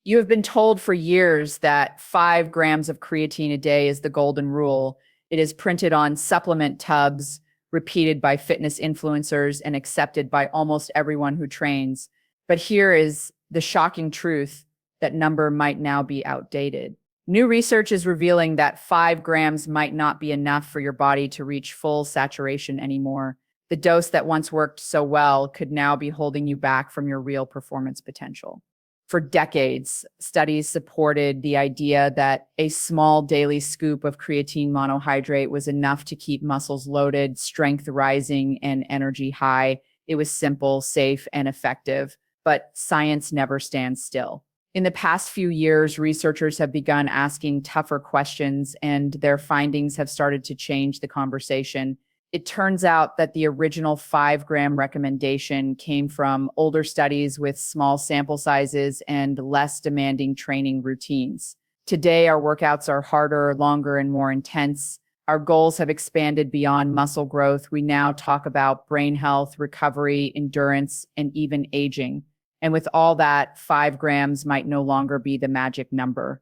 You have been told for years that 5 grams of creatine a day is the golden rule. It is printed on supplement tubs, repeated by fitness influencers, and accepted by almost everyone who trains. But here is the shocking truth: that number might now be outdated. New research is revealing that 5 grams might not be enough for your body to reach full saturation anymore. The dose that once worked so well could now be holding you back from your real performance potential. For decades, studies supported the idea that a small daily scoop of creatine monohydrate was enough to keep muscles loaded, strength rising, and energy high. It was simple, safe, and effective, but science never stands still. In the past few years, researchers have begun asking tougher questions, and their findings have started to change the conversation. It turns out that the original 5 gram recommendation came from older studies with small sample sizes and less demanding training routines. Today, our workouts are harder, longer, and more intense. Our goals have expanded beyond muscle growth. We now talk about brain health, recovery, endurance, and even aging. And with all that, 5 grams might no longer be the magic number.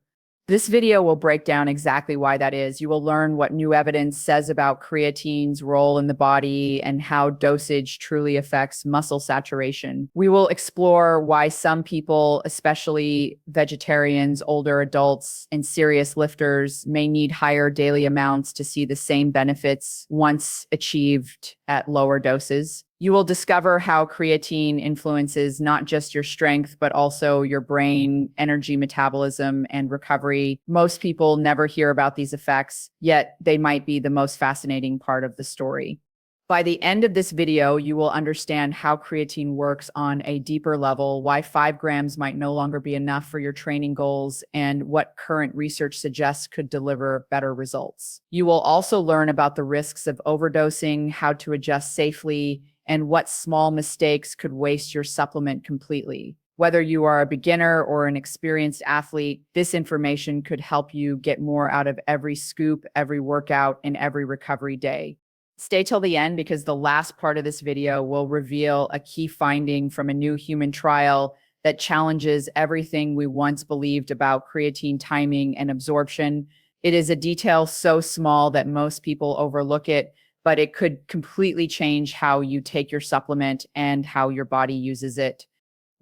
This video will break down exactly why that is. You will learn what new evidence says about creatine's role in the body and how dosage truly affects muscle saturation. We will explore why some people, especially vegetarians, older adults, and serious lifters, may need higher daily amounts to see the same benefits once achieved at lower doses. You will discover how creatine influences not just your strength, but also your brain, energy metabolism, and recovery. Most people never hear about these effects, yet they might be the most fascinating part of the story. By the end of this video, you will understand how creatine works on a deeper level, why 5 grams might no longer be enough for your training goals, and what current research suggests could deliver better results. You will also learn about the risks of overdosing, how to adjust safely, and what small mistakes could waste your supplement completely. Whether you are a beginner or an experienced athlete, this information could help you get more out of every scoop, every workout, and every recovery day. Stay till the end because the last part of this video will reveal a key finding from a new human trial that challenges everything we once believed about creatine timing and absorption. It is a detail so small that most people overlook it, but it could completely change how you take your supplement and how your body uses it.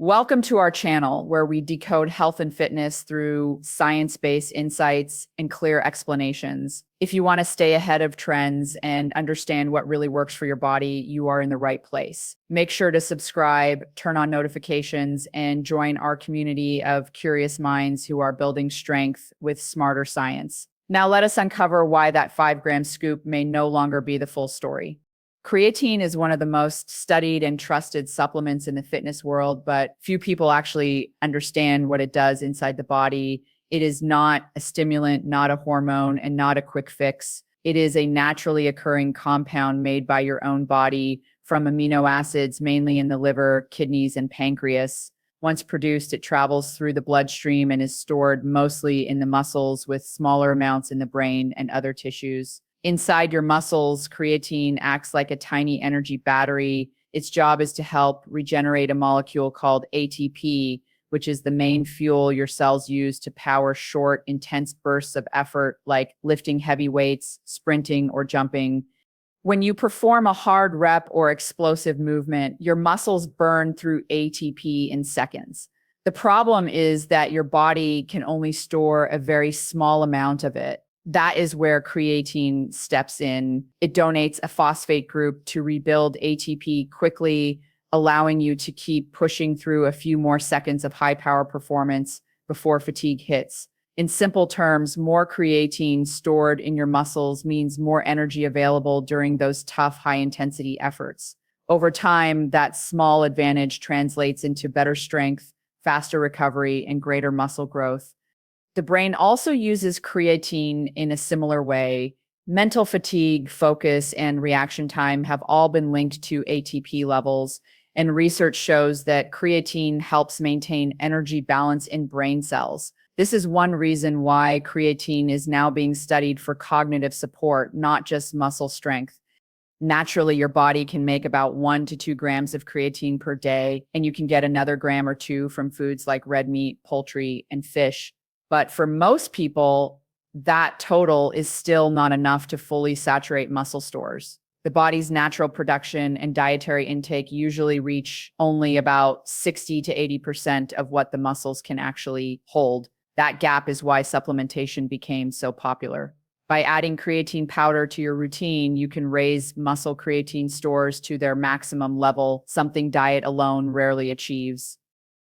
Welcome to our channel, where we decode health and fitness through science-based insights and clear explanations. If you want to stay ahead of trends and understand what really works for your body, you are in the right place. Make sure to subscribe, turn on notifications, and join our community of curious minds who are building strength with smarter science. Now let us uncover why that 5 gram scoop may no longer be the full story. Creatine is one of the most studied and trusted supplements in the fitness world, but few people actually understand what it does inside the body. It is not a stimulant, not a hormone, and not a quick fix. It is a naturally occurring compound made by your own body from amino acids, mainly in the liver, kidneys, and pancreas. Once produced, it travels through the bloodstream and is stored mostly in the muscles, with smaller amounts in the brain and other tissues. Inside your muscles, creatine acts like a tiny energy battery. Its job is to help regenerate a molecule called ATP, which is the main fuel your cells use to power short, intense bursts of effort, like lifting heavy weights, sprinting, or jumping. When you perform a hard rep or explosive movement, your muscles burn through ATP in seconds. The problem is that your body can only store a very small amount of it. That is where creatine steps in. It donates a phosphate group to rebuild ATP quickly, allowing you to keep pushing through a few more seconds of high power performance before fatigue hits. In simple terms, more creatine stored in your muscles means more energy available during those tough, high-intensity efforts. Over time, that small advantage translates into better strength, faster recovery, and greater muscle growth. The brain also uses creatine in a similar way. Mental fatigue, focus, and reaction time have all been linked to ATP levels, and research shows that creatine helps maintain energy balance in brain cells. This is one reason why creatine is now being studied for cognitive support, not just muscle strength. Naturally, your body can make about 1 to 2 grams of creatine per day, and you can get another gram or two from foods like red meat, poultry, and fish. But for most people, that total is still not enough to fully saturate muscle stores. The body's natural production and dietary intake usually reach only about 60 to 80% of what the muscles can actually hold. That gap is why supplementation became so popular. By adding creatine powder to your routine, you can raise muscle creatine stores to their maximum level, something diet alone rarely achieves.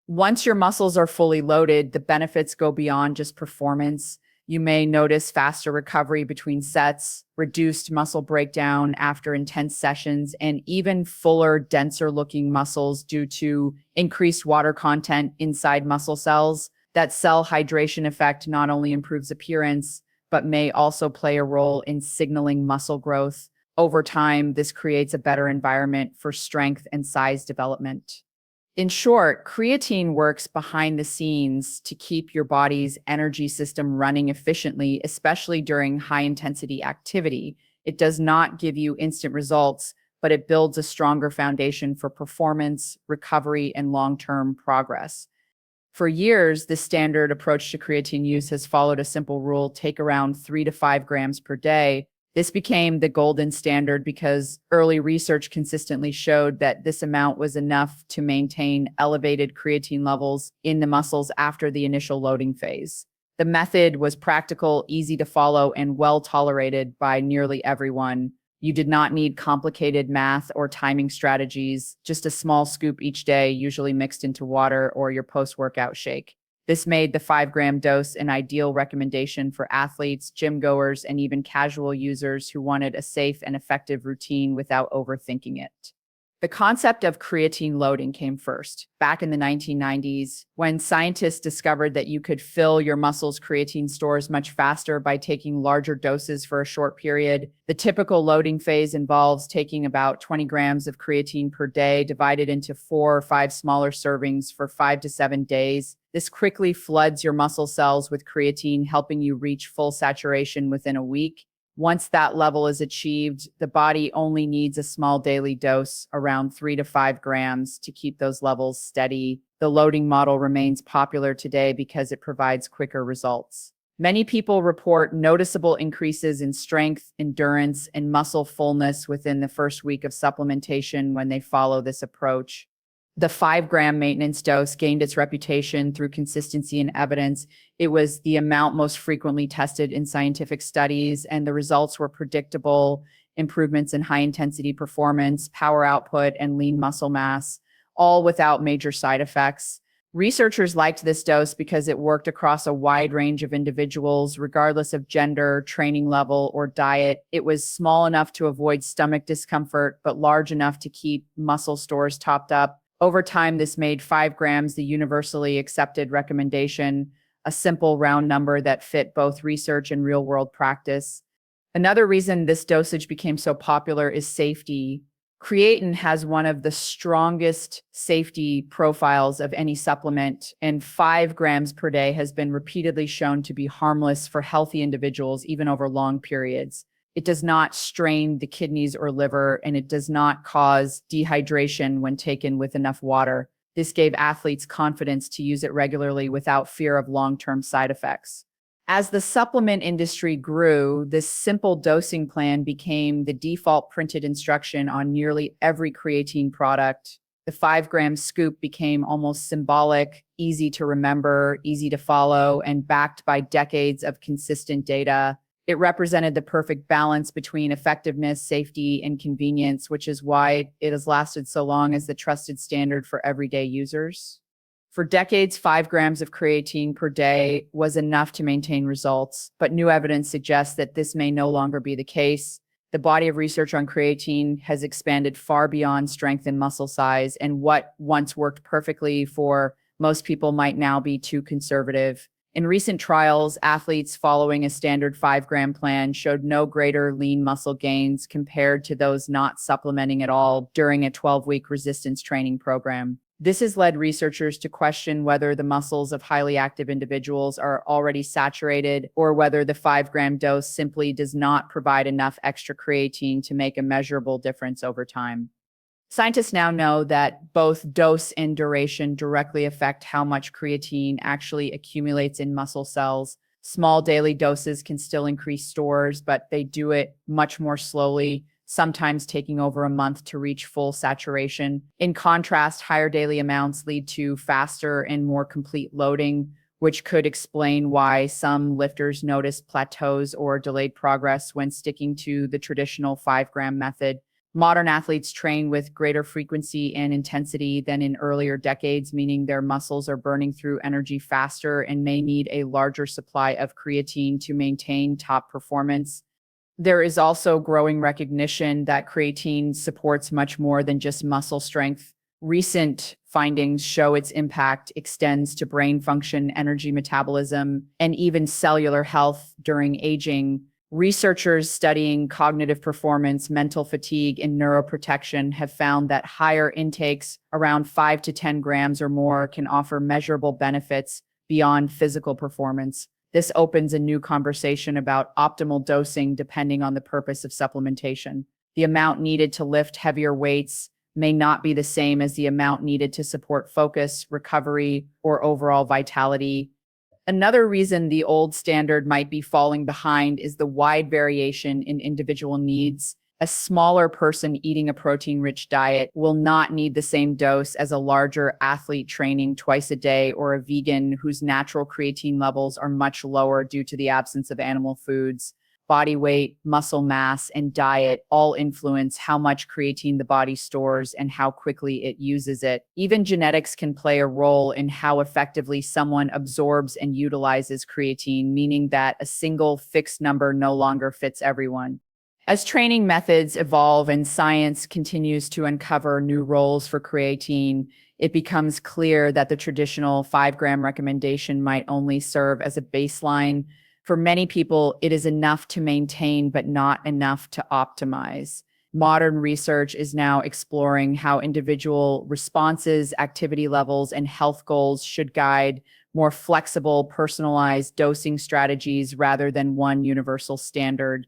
Once your muscles are fully loaded, the benefits go beyond just performance. You may notice faster recovery between sets, reduced muscle breakdown after intense sessions, and even fuller, denser looking muscles due to increased water content inside muscle cells. That cell hydration effect not only improves appearance, but may also play a role in signaling muscle growth. Over time, this creates a better environment for strength and size development. In short, creatine works behind the scenes to keep your body's energy system running efficiently, especially during high-intensity activity. It does not give you instant results, but it builds a stronger foundation for performance, recovery, and long-term progress. For years, the standard approach to creatine use has followed a simple rule: take around 3 to 5 grams per day. This became the golden standard because early research consistently showed that this amount was enough to maintain elevated creatine levels in the muscles after the initial loading phase. The method was practical, easy to follow, and well tolerated by nearly everyone. You did not need complicated math or timing strategies, just a small scoop each day, usually mixed into water or your post-workout shake. This made the 5 gram dose an ideal recommendation for athletes, gym goers, and even casual users who wanted a safe and effective routine without overthinking it. The concept of creatine loading came first, back in the 1990s, when scientists discovered that you could fill your muscles' creatine stores much faster by taking larger doses for a short period. The typical loading phase involves taking about 20 grams of creatine per day, divided into 4 or 5 smaller servings for 5 to 7 days. This quickly floods your muscle cells with creatine, helping you reach full saturation within a week. Once that level is achieved, the body only needs a small daily dose, around 3 to 5 grams, to keep those levels steady. The loading model remains popular today because it provides quicker results. Many people report noticeable increases in strength, endurance, and muscle fullness within the first week of supplementation when they follow this approach. The 5 gram maintenance dose gained its reputation through consistency and evidence. It was the amount most frequently tested in scientific studies, and the results were predictable: improvements in high intensity performance, power output, and lean muscle mass, all without major side effects. Researchers liked this dose because it worked across a wide range of individuals, regardless of gender, training level, or diet. It was small enough to avoid stomach discomfort, but large enough to keep muscle stores topped up. Over time, this made 5 grams the universally accepted recommendation, a simple round number that fit both research and real-world practice. Another reason this dosage became so popular is safety. Creatine has one of the strongest safety profiles of any supplement, and 5 grams per day has been repeatedly shown to be harmless for healthy individuals, even over long periods. It does not strain the kidneys or liver, and it does not cause dehydration when taken with enough water. This gave athletes confidence to use it regularly without fear of long-term side effects. As the supplement industry grew, this simple dosing plan became the default printed instruction on nearly every creatine product. The 5 gram scoop became almost symbolic, easy to remember, easy to follow, and backed by decades of consistent data. It represented the perfect balance between effectiveness, safety, and convenience, which is why it has lasted so long as the trusted standard for everyday users. For decades, 5 grams of creatine per day was enough to maintain results, but new evidence suggests that this may no longer be the case. The body of research on creatine has expanded far beyond strength and muscle size, and what once worked perfectly for most people might now be too conservative. In recent trials, athletes following a standard 5 gram plan showed no greater lean muscle gains compared to those not supplementing at all during a 12-week resistance training program. This has led researchers to question whether the muscles of highly active individuals are already saturated or whether the 5-gram dose simply does not provide enough extra creatine to make a measurable difference over time. Scientists now know that both dose and duration directly affect how much creatine actually accumulates in muscle cells. Small daily doses can still increase stores, but they do it much more slowly, sometimes taking over a month to reach full saturation. In contrast, higher daily amounts lead to faster and more complete loading, which could explain why some lifters notice plateaus or delayed progress when sticking to the traditional 5-gram method. Modern athletes train with greater frequency and intensity than in earlier decades, meaning their muscles are burning through energy faster and may need a larger supply of creatine to maintain top performance. There is also growing recognition that creatine supports much more than just muscle strength. Recent findings show its impact extends to brain function, energy metabolism, and even cellular health during aging. Researchers studying cognitive performance, mental fatigue, and neuroprotection have found that higher intakes, around 5 to 10 grams or more, can offer measurable benefits beyond physical performance. This opens a new conversation about optimal dosing depending on the purpose of supplementation. The amount needed to lift heavier weights may not be the same as the amount needed to support focus, recovery, or overall vitality. Another reason the old standard might be falling behind is the wide variation in individual needs. A smaller person eating a protein-rich diet will not need the same dose as a larger athlete training twice a day or a vegan whose natural creatine levels are much lower due to the absence of animal foods. Body weight, muscle mass, and diet all influence how much creatine the body stores and how quickly it uses it. Even genetics can play a role in how effectively someone absorbs and utilizes creatine, meaning that a single fixed number no longer fits everyone. As training methods evolve and science continues to uncover new roles for creatine, it becomes clear that the traditional 5-gram recommendation might only serve as a baseline. For many people, it is enough to maintain, but not enough to optimize. Modern research is now exploring how individual responses, activity levels, and health goals should guide more flexible, personalized dosing strategies rather than one universal standard.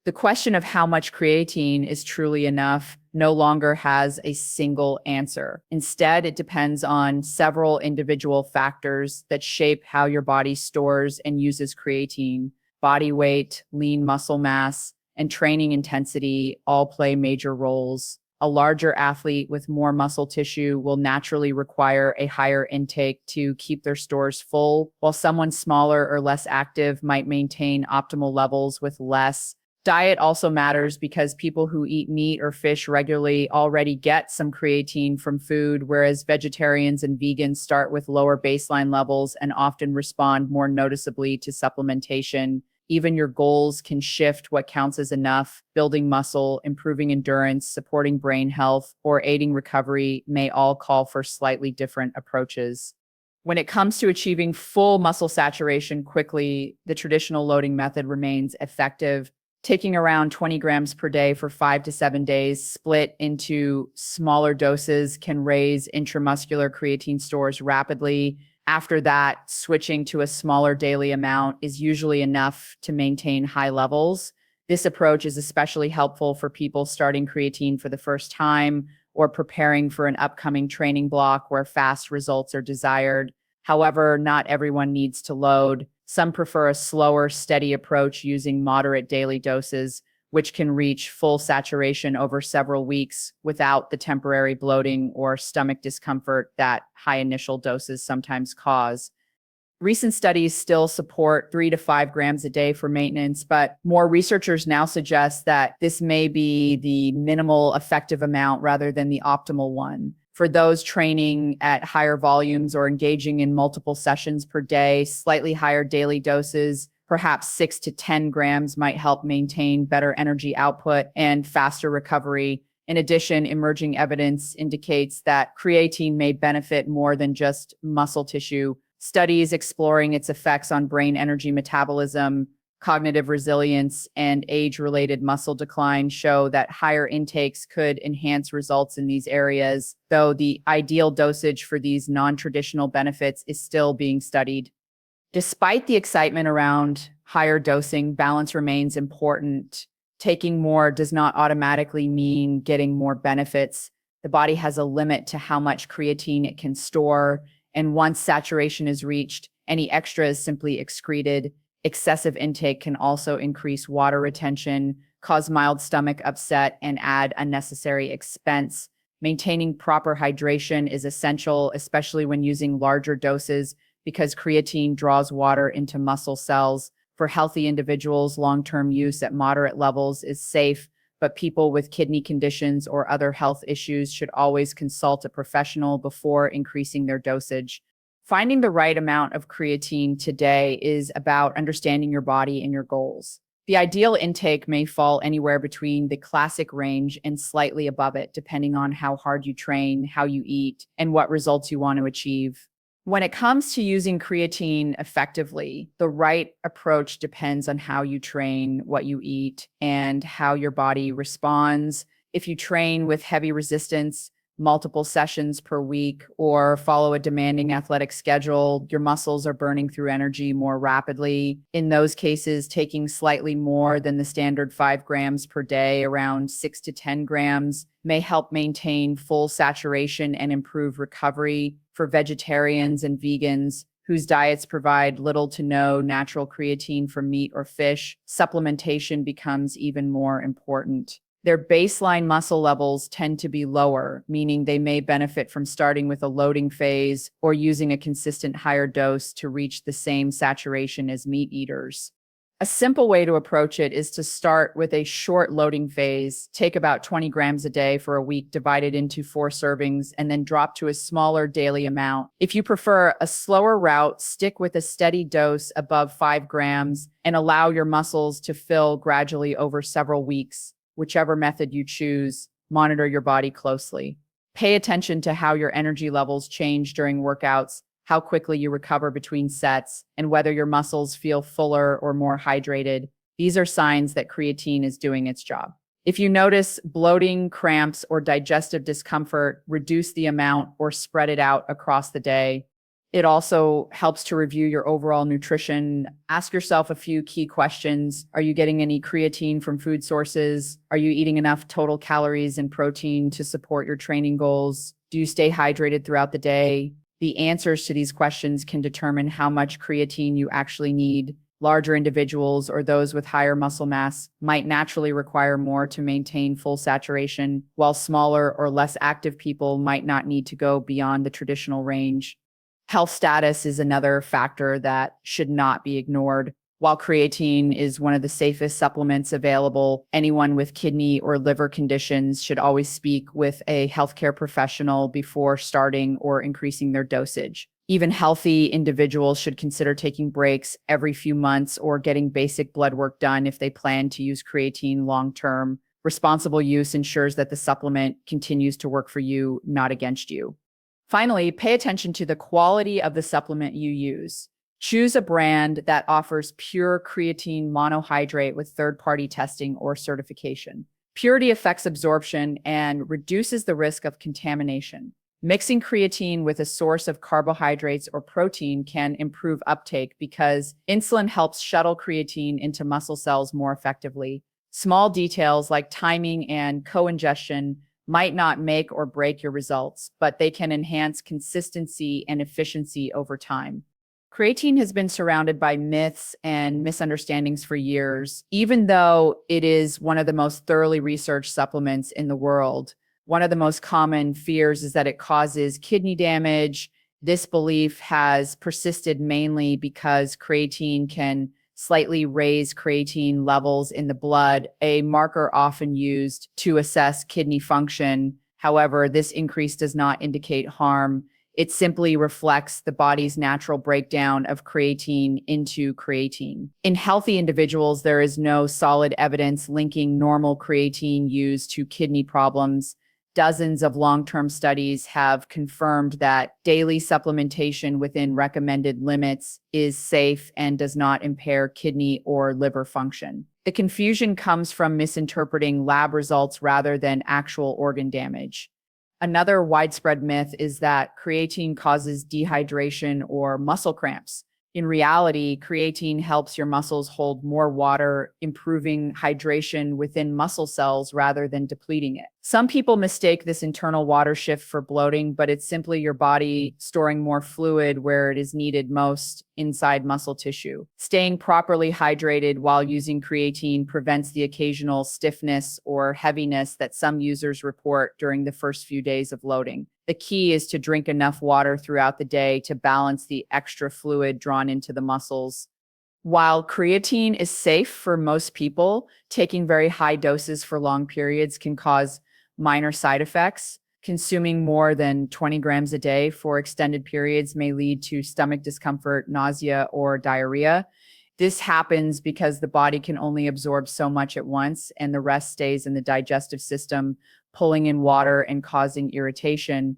The question of how much creatine is truly enough no longer has a single answer. Instead, it depends on several individual factors that shape how your body stores and uses creatine. Body weight, lean muscle mass, and training intensity all play major roles. A larger athlete with more muscle tissue will naturally require a higher intake to keep their stores full, while someone smaller or less active might maintain optimal levels with less. Diet also matters because people who eat meat or fish regularly already get some creatine from food, whereas vegetarians and vegans start with lower baseline levels and often respond more noticeably to supplementation. Even your goals can shift what counts as enough. Building muscle, improving endurance, supporting brain health, or aiding recovery may all call for slightly different approaches. When it comes to achieving full muscle saturation quickly, the traditional loading method remains effective. Taking around 20 grams per day for 5 to 7 days, split into smaller doses, can raise intramuscular creatine stores rapidly. After that, switching to a smaller daily amount is usually enough to maintain high levels. This approach is especially helpful for people starting creatine for the first time or preparing for an upcoming training block where fast results are desired. However, not everyone needs to load. Some prefer a slower, steady approach using moderate daily doses, which can reach full saturation over several weeks without the temporary bloating or stomach discomfort that high initial doses sometimes cause. Recent studies still support 3 to 5 grams a day for maintenance, but more researchers now suggest that this may be the minimal effective amount rather than the optimal one. For those training at higher volumes or engaging in multiple sessions per day, slightly higher daily doses, perhaps 6 to 10 grams, might help maintain better energy output and faster recovery. In addition, emerging evidence indicates that creatine may benefit more than just muscle tissue. Studies exploring its effects on brain energy metabolism, cognitive resilience, and age-related muscle decline show that higher intakes could enhance results in these areas, though the ideal dosage for these non-traditional benefits is still being studied. Despite the excitement around higher dosing, balance remains important. Taking more does not automatically mean getting more benefits. The body has a limit to how much creatine it can store, and once saturation is reached, any extra is simply excreted. Excessive intake can also increase water retention, cause mild stomach upset, and add unnecessary expense. Maintaining proper hydration is essential, especially when using larger doses, because creatine draws water into muscle cells. For healthy individuals, long-term use at moderate levels is safe, but people with kidney conditions or other health issues should always consult a professional before increasing their dosage. Finding the right amount of creatine today is about understanding your body and your goals. The ideal intake may fall anywhere between the classic range and slightly above it, depending on how hard you train, how you eat, and what results you want to achieve. When it comes to using creatine effectively, the right approach depends on how you train, what you eat, and how your body responds. If you train with heavy resistance, multiple sessions per week, or follow a demanding athletic schedule, your muscles are burning through energy more rapidly. In those cases, taking slightly more than the standard 5 grams per day, around 6 to 10 grams, may help maintain full saturation and improve recovery. For vegetarians and vegans whose diets provide little to no natural creatine from meat or fish, supplementation becomes even more important. Their baseline muscle levels tend to be lower, meaning they may benefit from starting with a loading phase or using a consistent higher dose to reach the same saturation as meat eaters. A simple way to approach it is to start with a short loading phase, take about 20 grams a day for a week, divided into 4 servings, and then drop to a smaller daily amount. If you prefer a slower route, stick with a steady dose above 5 grams and allow your muscles to fill gradually over several weeks. Whichever method you choose, monitor your body closely. Pay attention to how your energy levels change during workouts, how quickly you recover between sets, and whether your muscles feel fuller or more hydrated. These are signs that creatine is doing its job. If you notice bloating, cramps, or digestive discomfort, reduce the amount or spread it out across the day. It also helps to review your overall nutrition. Ask yourself a few key questions. Are you getting any creatine from food sources? Are you eating enough total calories and protein to support your training goals? Do you stay hydrated throughout the day? The answers to these questions can determine how much creatine you actually need. Larger individuals or those with higher muscle mass might naturally require more to maintain full saturation, while smaller or less active people might not need to go beyond the traditional range. Health status is another factor that should not be ignored. While creatine is one of the safest supplements available, anyone with kidney or liver conditions should always speak with a healthcare professional before starting or increasing their dosage. Even healthy individuals should consider taking breaks every few months or getting basic blood work done if they plan to use creatine long-term. Responsible use ensures that the supplement continues to work for you, not against you. Finally, pay attention to the quality of the supplement you use. Choose a brand that offers pure creatine monohydrate with third-party testing or certification. Purity affects absorption and reduces the risk of contamination. Mixing creatine with a source of carbohydrates or protein can improve uptake because insulin helps shuttle creatine into muscle cells more effectively. Small details like timing and co-ingestion might not make or break your results, but they can enhance consistency and efficiency over time. Creatine has been surrounded by myths and misunderstandings for years, even though it is one of the most thoroughly researched supplements in the world. One of the most common fears is that it causes kidney damage. This belief has persisted mainly because creatine can slightly raise creatine levels in the blood, a marker often used to assess kidney function. However, this increase does not indicate harm. It simply reflects the body's natural breakdown of creatine into creatine. In healthy individuals, there is no solid evidence linking normal creatine use to kidney problems. Dozens of long-term studies have confirmed that daily supplementation within recommended limits is safe and does not impair kidney or liver function. The confusion comes from misinterpreting lab results rather than actual organ damage. Another widespread myth is that creatine causes dehydration or muscle cramps. In reality, creatine helps your muscles hold more water, improving hydration within muscle cells rather than depleting it. Some people mistake this internal water shift for bloating, but it's simply your body storing more fluid where it is needed most inside muscle tissue. Staying properly hydrated while using creatine prevents the occasional stiffness or heaviness that some users report during the first few days of loading. The key is to drink enough water throughout the day to balance the extra fluid drawn into the muscles. While creatine is safe for most people, taking very high doses for long periods can cause minor side effects. Consuming more than 20 grams a day for extended periods may lead to stomach discomfort, nausea, or diarrhea. This happens because the body can only absorb so much at once, and the rest stays in the digestive system, pulling in water and causing irritation.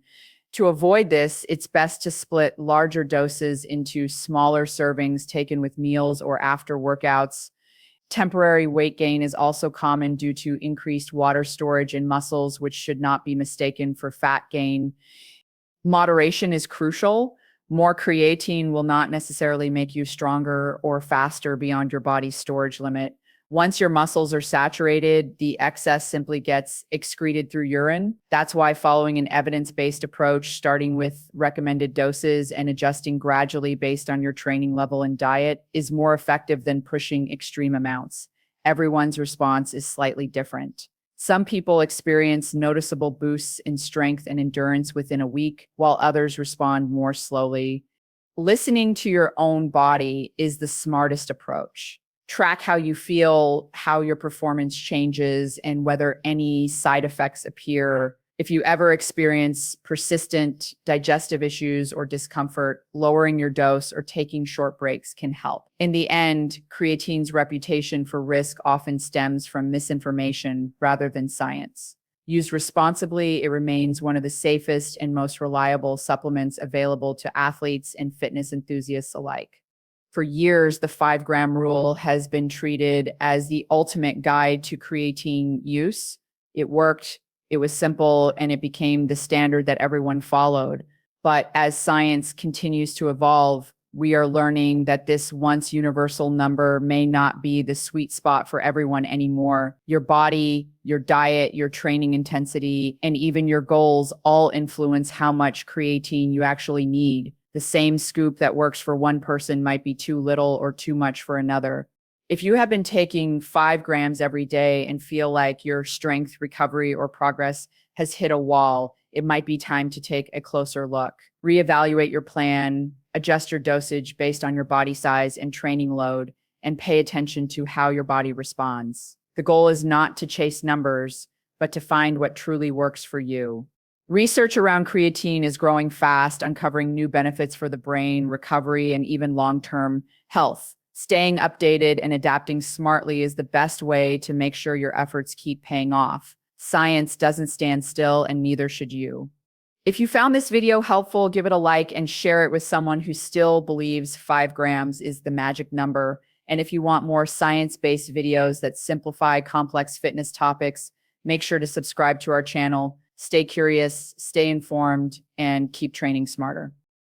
To avoid this, it's best to split larger doses into smaller servings taken with meals or after workouts. Temporary weight gain is also common due to increased water storage in muscles, which should not be mistaken for fat gain. Moderation is crucial. More creatine will not necessarily make you stronger or faster beyond your body's storage limit. Once your muscles are saturated, the excess simply gets excreted through urine. That's why following an evidence-based approach, starting with recommended doses and adjusting gradually based on your training level and diet, is more effective than pushing extreme amounts. Everyone's response is slightly different. Some people experience noticeable boosts in strength and endurance within a week, while others respond more slowly. Listening to your own body is the smartest approach. Track how you feel, how your performance changes, and whether any side effects appear. If you ever experience persistent digestive issues or discomfort, lowering your dose or taking short breaks can help. In the end, creatine's reputation for risk often stems from misinformation rather than science. Used responsibly, it remains one of the safest and most reliable supplements available to athletes and fitness enthusiasts alike. For years, the 5-gram rule has been treated as the ultimate guide to creatine use. It worked, it was simple, and it became the standard that everyone followed. But as science continues to evolve, we are learning that this once universal number may not be the sweet spot for everyone anymore. Your body, your diet, your training intensity, and even your goals all influence how much creatine you actually need. The same scoop that works for one person might be too little or too much for another. If you have been taking 5 grams every day and feel like your strength, recovery, or progress has hit a wall, it might be time to take a closer look. Reevaluate your plan, adjust your dosage based on your body size and training load, and pay attention to how your body responds. The goal is not to chase numbers, but to find what truly works for you. Research around creatine is growing fast, uncovering new benefits for the brain, recovery, and even long-term health. Staying updated and adapting smartly is the best way to make sure your efforts keep paying off. Science doesn't stand still, and neither should you. If you found this video helpful, give it a like and share it with someone who still believes 5 grams is the magic number. And if you want more science-based videos that simplify complex fitness topics, make sure to subscribe to our channel. Stay curious, stay informed, and keep training smarter.